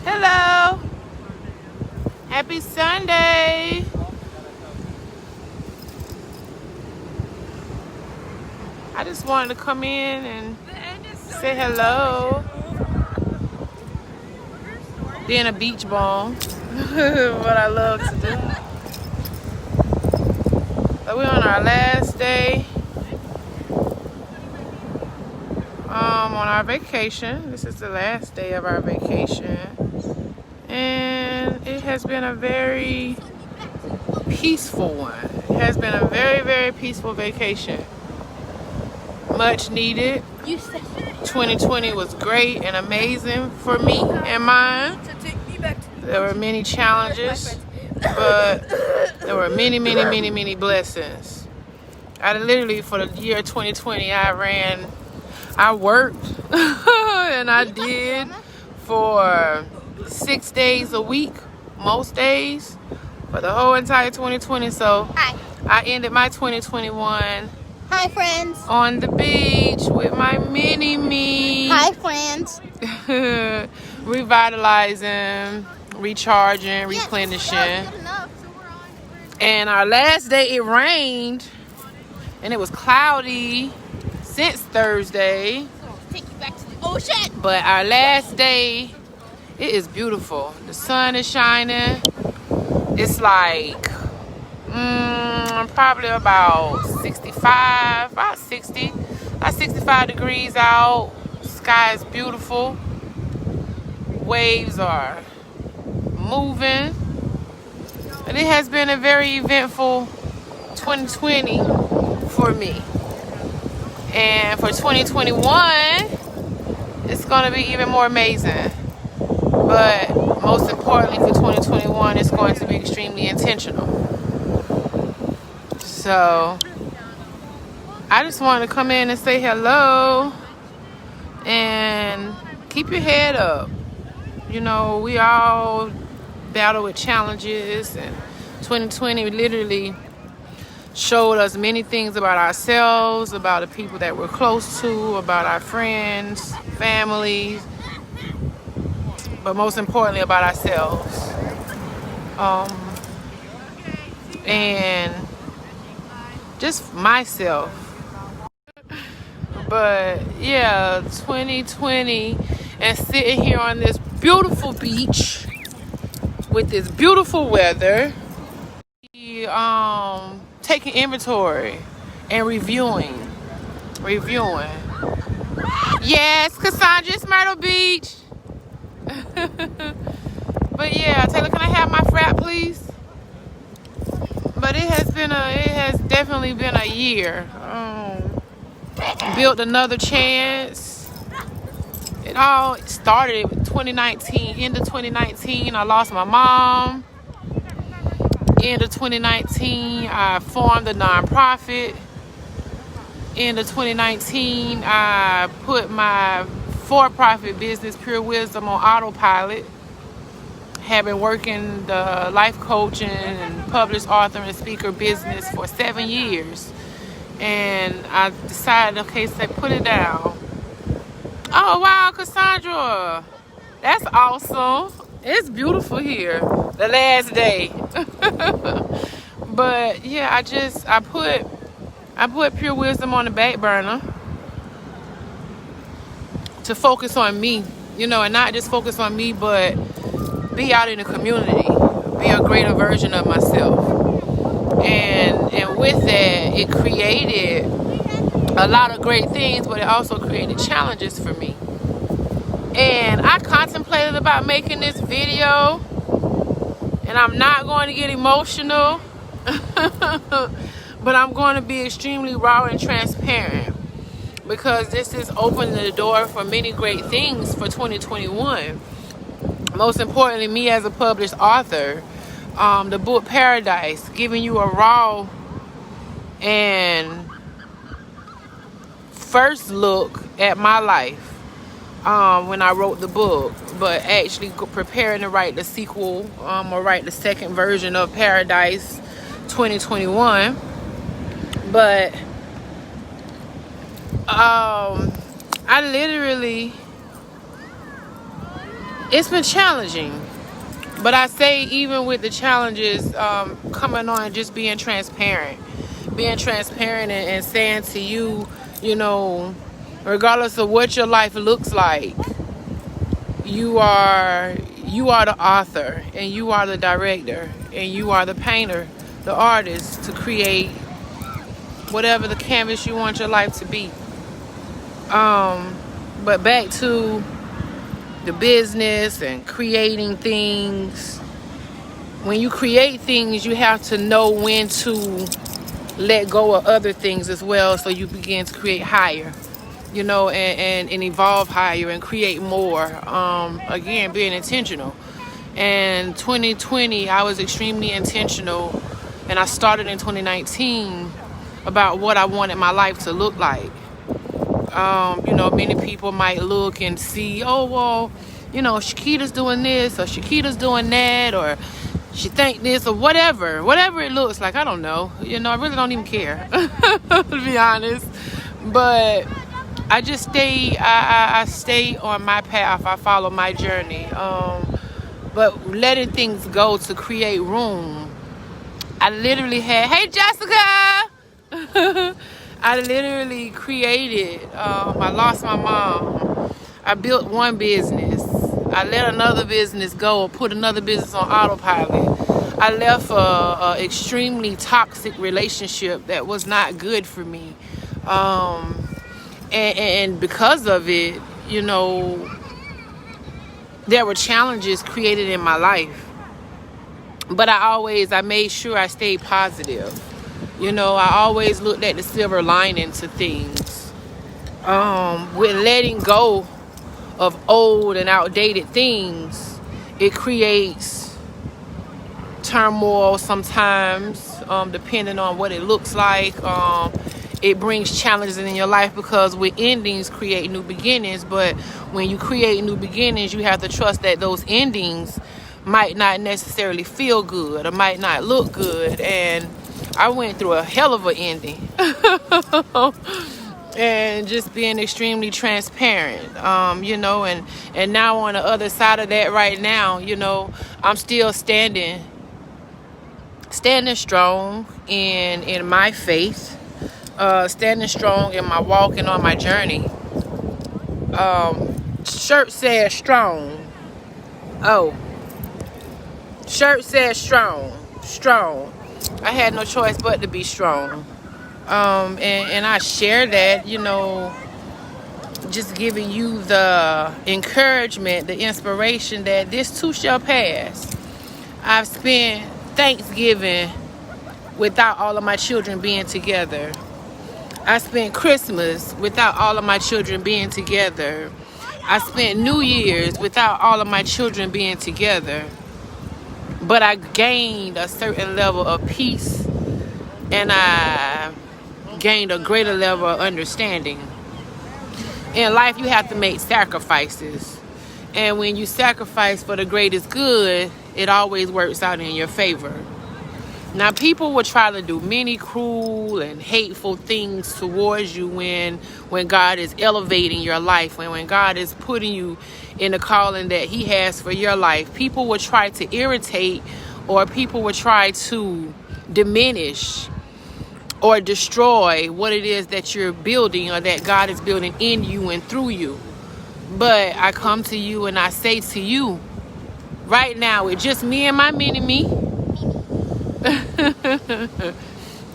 Hello. Happy Sunday. I just wanted to come in and say hello. Being a beach bum. What I love to do. So we're on our last day on our vacation. This is the last day of our vacation. And it has been a very peaceful one. It has been a very, very peaceful vacation. Much needed. 2020 was great and amazing for me and mine. There were many challenges, but there were many, many, many, many blessings. I literally, for the year 2020, I worked and I did for 6 days a week, most days, for the whole entire 2020. So I ended my 2021 Hi, friends. on the beach with my mini-me. Hi, friends. Revitalizing, recharging, replenishing. And our last day, it rained and it was cloudy since Thursday. Take you back to the ocean. But our last day, it is beautiful. The sun is shining. It's like probably about 65, about 65 degrees out. Sky is beautiful. Waves are moving. And it has been a very eventful 2020 for me. And for 2021, it's going to be even more amazing. But most importantly for 2021, it's going to be extremely intentional. So I just wanted to come in and say hello and keep your head up. You know, we all battle with challenges, and 2020 literally showed us many things about ourselves, about the people that we're close to, about our friends, families, but most importantly about ourselves. And just myself. But yeah, 2020, and sitting here on this beautiful beach with this beautiful weather, taking inventory and reviewing. Yes, Cassandra, it's Myrtle Beach. But yeah, Taylor, can I have my frap, please? But it has definitely been a year. Built another chance. It all started in 2019. End of 2019, I lost my mom. End of 2019, I formed a nonprofit. End of 2019, I put my for-profit business, Pure Wisdom, on autopilot. Have been working the life coaching and published author and speaker business for 7 years. And I decided, okay, so put it down. Oh, wow, Cassandra. That's awesome. It's beautiful here. The last day. But yeah, I put Pure Wisdom on the back burner to focus on me, you know, and not just focus on me, but be out in the community, be a greater version of myself. And with that, it created a lot of great things, but it also created challenges for me. And I contemplated about making this video, and I'm not going to get emotional, but I'm going to be extremely raw and transparent, because this is opening the door for many great things for 2021. Most importantly, me as a published author, the book Paradise, giving you a raw and first look at my life when I wrote the book, but actually preparing to write the sequel or write the second version of Paradise 2021. But I literally it's been challenging. But I say even with the challenges coming on, just being transparent. Being transparent and saying to you, you know, regardless of what your life looks like, you are the author, and you are the director, and you are the painter, the artist, to create whatever the canvas you want your life to be. But back to the business and creating things. When you create things, you have to know when to let go of other things as well, so you begin to create higher, you know, and evolve higher and create more. Again, being intentional. And 2020, I was extremely intentional, and I started in 2019 about what I wanted my life to look like. You know, many people might look and see, oh, well, you know, Shakita's doing this, or Shakita's doing that, or she think this, or whatever it looks like. I don't know. You know, I really don't even care, to be honest. But I just stay, I stay on my path. I follow my journey. But letting things go to create room. I literally had, hey, Jessica! I literally created, I lost my mom. I built one business. I let another business go, put another business on autopilot. I left a extremely toxic relationship that was not good for me. And because of it, you know, there were challenges created in my life. But I made sure I stayed positive. You know, I always looked at the silver lining to things. With letting go of old and outdated things, it creates turmoil sometimes, depending on what it looks like. It brings challenges in your life, because with endings create new beginnings. But when you create new beginnings, you have to trust that those endings might not necessarily feel good or might not look good. And I went through a hell of an ending. And just being extremely transparent, you know, and now on the other side of that right now, you know, I'm still standing strong in my faith, standing strong in my walk and on my journey. Shirt says strong. Oh, shirt says strong. I had no choice but to be strong. And I share that, you know, just giving you the encouragement, the inspiration that this too shall pass. I've spent Thanksgiving without all of my children being together. I spent Christmas without all of my children being together. I spent New Year's without all of my children being together. But I gained a certain level of peace, and I gained a greater level of understanding. In life, you have to make sacrifices. And when you sacrifice for the greatest good, it always works out in your favor. Now, people will try to do many cruel and hateful things towards you when God is elevating your life, when God is putting you in the calling that He has for your life. People will try to irritate, or people will try to diminish or destroy what it is that you're building, or that God is building in you and through you. But I come to you and I say to you, right now, it's just me and my mini-me.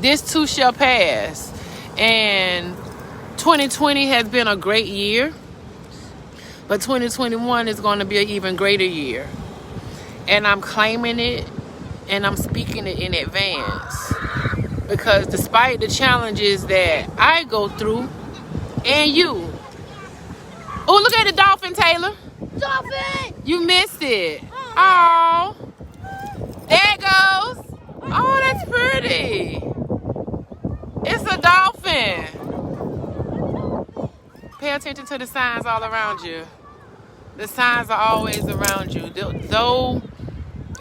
This too shall pass. And 2020 has been a great year, but 2021 is going to be an even greater year. And I'm claiming it, and I'm speaking it in advance, because despite the challenges that I go through, and you, oh, look at the dolphin, Taylor. Dolphin! You missed it. Oh, there it goes. Oh, that's pretty. It's a dolphin. Pay attention to the signs all around you. The signs are always around you. Though,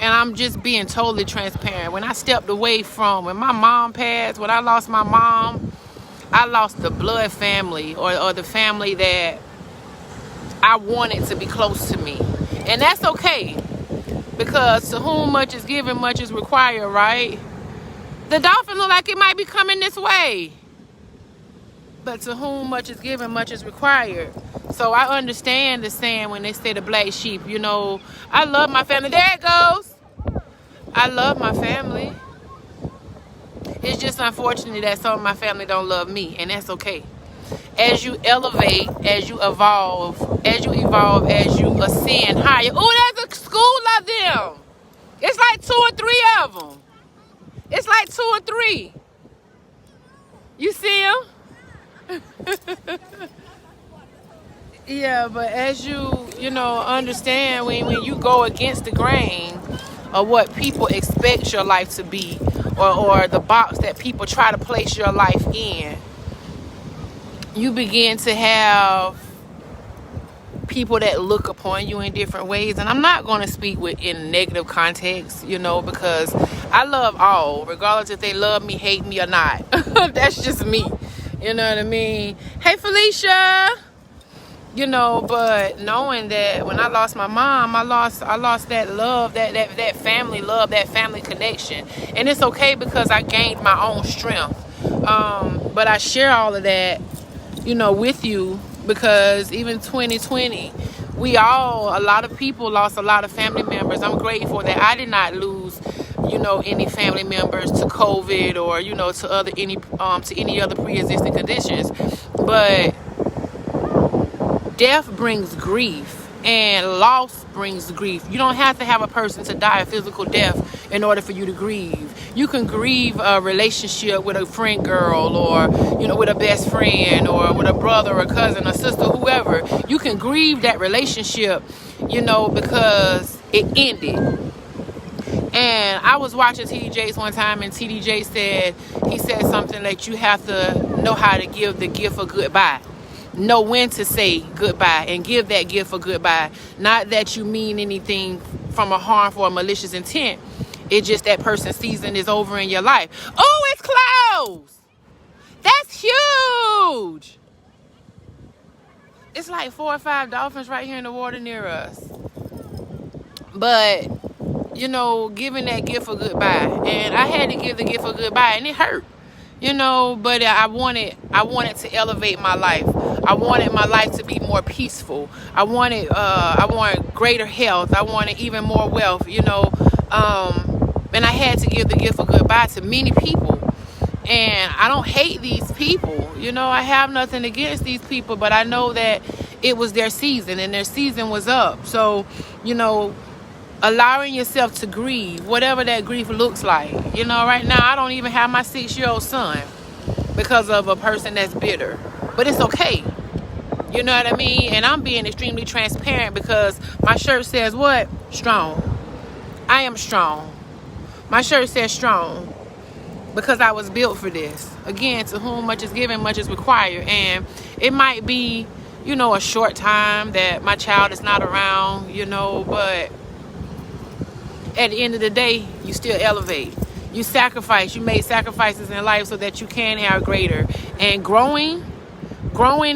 and I'm just being totally transparent. When I stepped away from, when my mom passed, when I lost my mom, I lost the blood family, or the family that I wanted to be close to me. And that's okay, because to whom much is given, much is required, right? The dolphin look like it might be coming this way. But to whom much is given, much is required. So I understand the saying when they say the black sheep. You know, I love my family. There it goes. I love my family. It's just unfortunate that some of my family don't love me, and that's okay. As you elevate, as you evolve, as you ascend higher. Oh, there's a school of them. It's like 2 or 3 of them. It's like 2 or 3. You see them? Yeah, but as you understand, when you go against the grain of what people expect your life to be, or the box that people try to place your life in, you begin to have people that look upon you in different ways. And I'm not going to speak in negative context, because I love all, regardless if they love me, hate me, or not. That's just me. You know what I mean? Hey, Felicia. But knowing that when I lost my mom, I lost that love, that family love, that family connection. And it's okay, because I gained my own strength. But I share all of that, with you, because even 2020, a lot of people lost a lot of family members. I'm grateful that I did not lose, any family members to COVID, or, to any other pre-existing conditions. But death brings grief, and loss brings grief. You don't have to have a person to die a physical death in order for you to grieve. You can grieve a relationship with a friend girl, or with a best friend, or with a brother or cousin or sister, whoever. You can grieve that relationship, because it ended. And I was watching TD Jakes one time, and TD Jakes said something that you have to know how to give the gift of goodbye. Know when to say goodbye and give that gift of goodbye. Not that you mean anything from a harmful or malicious intent. It's just that person's season is over in your life. Oh, it's closed. That's huge. It's like 4 or 5 dolphins right here in the water near us. But, giving that gift of goodbye. And I had to give the gift of goodbye, and it hurt. But I wanted to elevate my life. I wanted my life to be more peaceful. I wanted greater health. I wanted even more wealth, and I had to give the gift of goodbye to many people. And I don't hate these people. I have nothing against these people, but I know that it was their season, and their season was up. So, allowing yourself to grieve, whatever that grief looks like. Right now, I don't even have my 6-year-old son because of a person that's bitter. But it's okay. You know what I mean? And I'm being extremely transparent, because my shirt says what? Strong. I am strong. My shirt says strong, because I was built for this. Again, to whom much is given, much is required. And it might be, a short time that my child is not around, but at the end of the day, you still elevate. You sacrifice. You made sacrifices in life so that you can have greater. And growing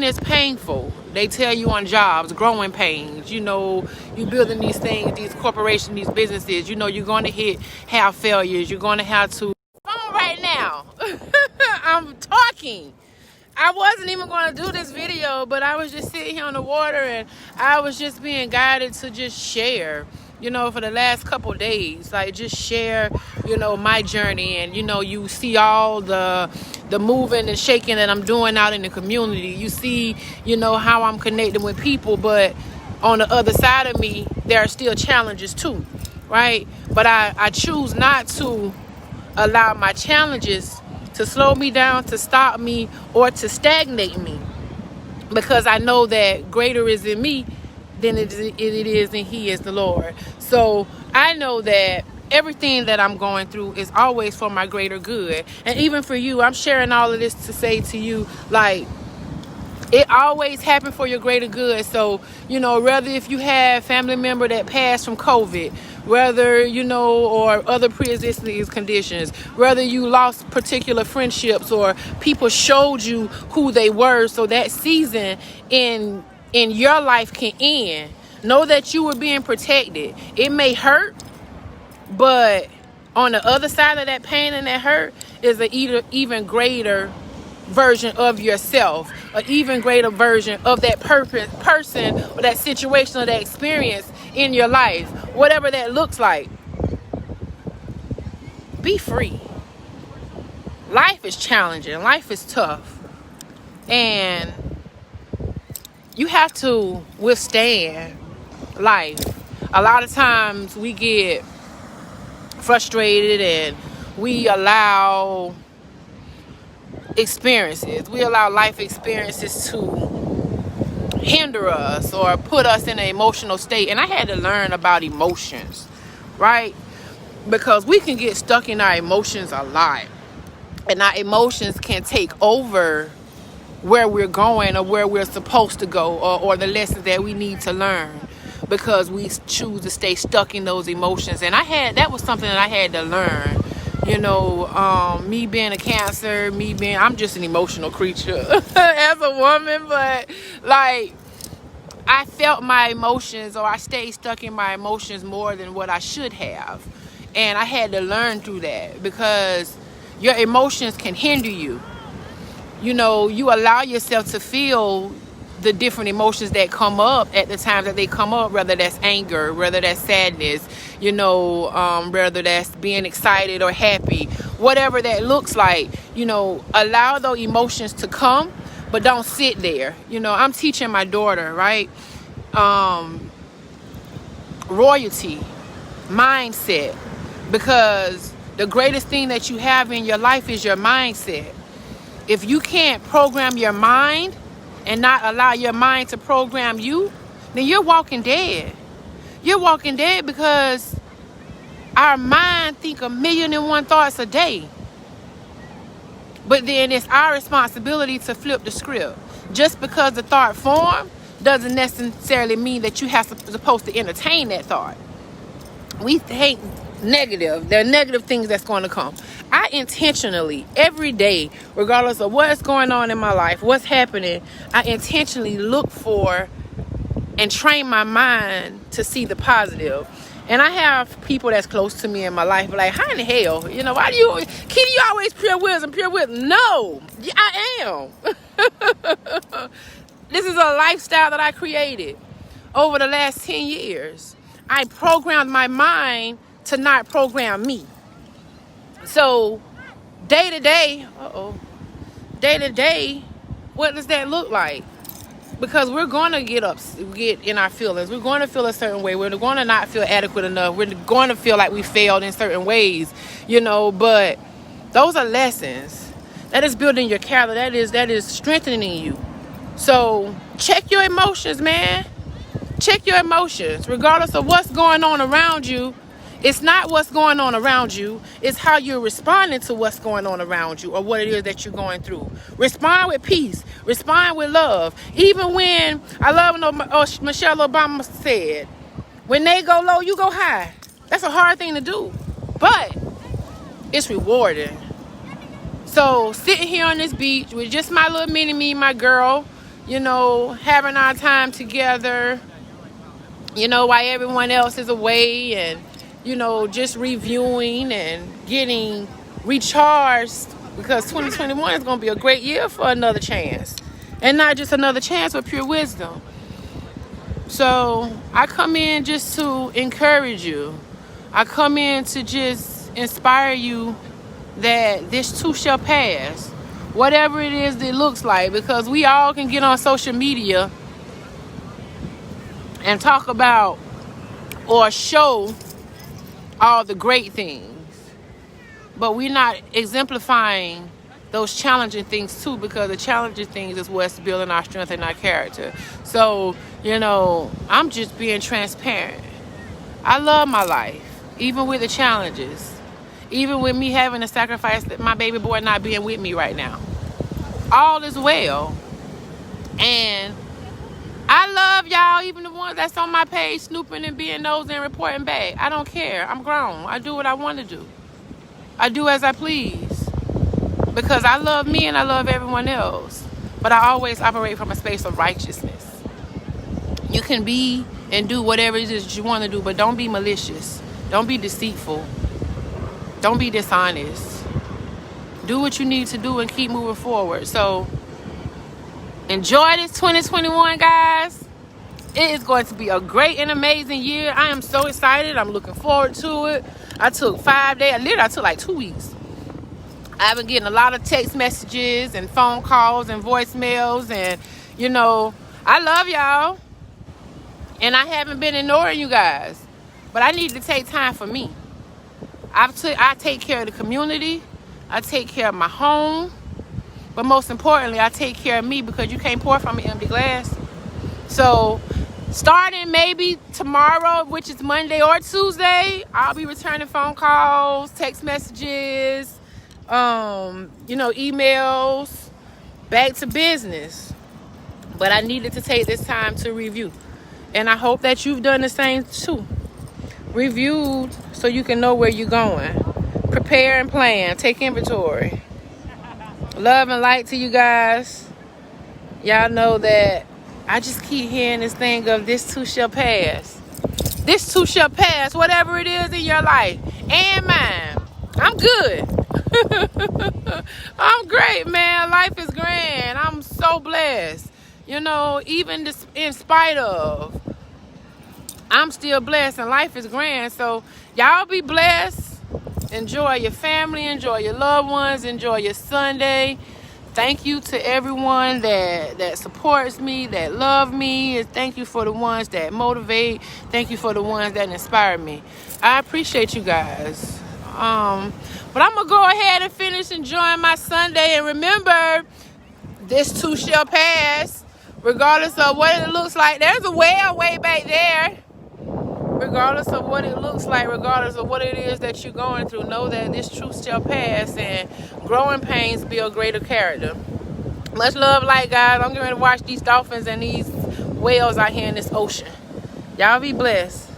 is painful. They tell you on jobs, growing pains. You building these things, these corporations, these businesses. You're going to have failures. You're going to have to. Phone right now. I'm talking. I wasn't even going to do this video, but I was just sitting here on the water, and I was just being guided to just share. For the last couple days, like, just share, my journey. And, you see all the moving and shaking that I'm doing out in the community. You see, how I'm connecting with people. But on the other side of me, there are still challenges too, right? But I choose not to allow my challenges to slow me down, to stop me, or to stagnate me. Because I know that greater is in me than it is in He is the Lord. So I know that everything that I'm going through is always for my greater good. And even for you, I'm sharing all of this to say to you, like, it always happened for your greater good. So, whether if you have family member that passed from COVID, whether, or other pre-existing conditions, whether you lost particular friendships, or people showed you who they were, so that season in your life can end. Know that you were being protected. It may hurt, but on the other side of that pain and that hurt is an even greater version of yourself, an even greater version of that person or that situation or that experience in your life, whatever that looks like. Be free. Life is challenging. Life is tough. And you have to withstand life. A lot of times we get frustrated and we allow life experiences to hinder us or put us in an emotional state. And I had to learn about emotions, right? Because we can get stuck in our emotions a lot, and our emotions can take over where we're going or where we're supposed to go, or the lessons that we need to learn, because we choose to stay stuck in those emotions. And that was something that I had to learn. Me being a Cancer, I'm just an emotional creature as a woman, but like, I felt my emotions, or I stayed stuck in my emotions more than what I should have. And I had to learn through that, because your emotions can hinder you. You allow yourself to feel the different emotions that come up at the time that they come up, whether that's anger, whether that's sadness, whether that's being excited or happy, whatever that looks like. Allow those emotions to come, but don't sit there. I'm teaching my daughter, right? Royalty, mindset, because the greatest thing that you have in your life is your mindset. If you can't program your mind and not allow your mind to program you, then you're walking dead. You're walking dead, because our mind think 1,000,001 thoughts a day. But then it's our responsibility to flip the script. Just because the thought formed doesn't necessarily mean that you have supposed to entertain that thought. We think negative. There are negative things that's going to come. I intentionally, every day, regardless of what's going on in my life, what's happening, I intentionally look for and train my mind to see the positive. And I have people that's close to me in my life like, how in the hell, why do you, Kitty, you always pure wisdom. No, I am. This is a lifestyle that I created over the last 10 years. I programmed my mind to not program me. So day to day, what does that look like? Because we're going to get in our feelings. We're going to feel a certain way. We're going to not feel adequate enough. We're going to feel like we failed in certain ways, but those are lessons. That is building your character. That is strengthening you. So check your emotions, man. Check your emotions. Regardless of what's going on around you, it's not what's going on around you. It's how you're responding to what's going on around you, or what it is that you're going through. Respond with peace. Respond with love. Even when, I love what Michelle Obama said, when they go low, you go high. That's a hard thing to do, but it's rewarding. So sitting here on this beach with just my little mini-me, my girl, having our time together, while everyone else is away, and just reviewing and getting recharged, because 2021 is going to be a great year for another chance. And not just another chance, but pure wisdom. So I come in just to encourage you. I come in to just inspire you that this too shall pass. Whatever it is that it looks like, because we all can get on social media and talk about or show all the great things, but we're not exemplifying those challenging things too, because the challenging things is what's building our strength and our character. So I'm just being transparent. I love my life, even with the challenges, even with me having to sacrifice my baby boy not being with me right now. All is well. And I love y'all, even the ones that's on my page snooping and being nosy and reporting back. I don't care. I'm grown. I do what I want to do. I do as I please, because I love me and I love everyone else. But I always operate from a space of righteousness. You can be and do whatever it is that you want to do, but don't be malicious. Don't be deceitful. Don't be dishonest. Do what you need to do and keep moving forward. So enjoy this 2021, guys. It is going to be a great and amazing year. I am so excited. I'm looking forward to it. I took 5 days. Literally, I took like 2 weeks. I've been getting a lot of text messages and phone calls and voicemails. And, you know, I love y'all. And I haven't been ignoring you guys. But I need to take time for me. I take care of the community. I take care of my home. But most importantly, I take care of me, because you can't pour from an empty glass. So starting maybe tomorrow, which is Monday or Tuesday, I'll be returning phone calls, text messages, emails, back to business. But I needed to take this time to review. And I hope that you've done the same too. Reviewed so you can know where you're going. Prepare and plan. Take inventory. Love and light to you guys. Y'all know that I just keep hearing this thing of this too shall pass. This too shall pass, whatever it is in your life and mine. I'm good. I'm great, man. Life is grand. I'm so blessed. Even in spite of, I'm still blessed and life is grand. So y'all be blessed. Enjoy your family. Enjoy your loved ones. Enjoy your Sunday. Thank you to everyone that supports me, that love me. And thank you for the ones that motivate. Thank you for the ones that inspire me. I appreciate you guys. But I'm going to go ahead and finish enjoying my Sunday. And remember, this too shall pass, regardless of what it looks like. There's a well way back there. Regardless of what it looks like, regardless of what it is that you're going through, know that this truth shall pass, and growing pains build greater character. Much love, light, guys. I'm going to watch these dolphins and these whales out here in this ocean. Y'all be blessed.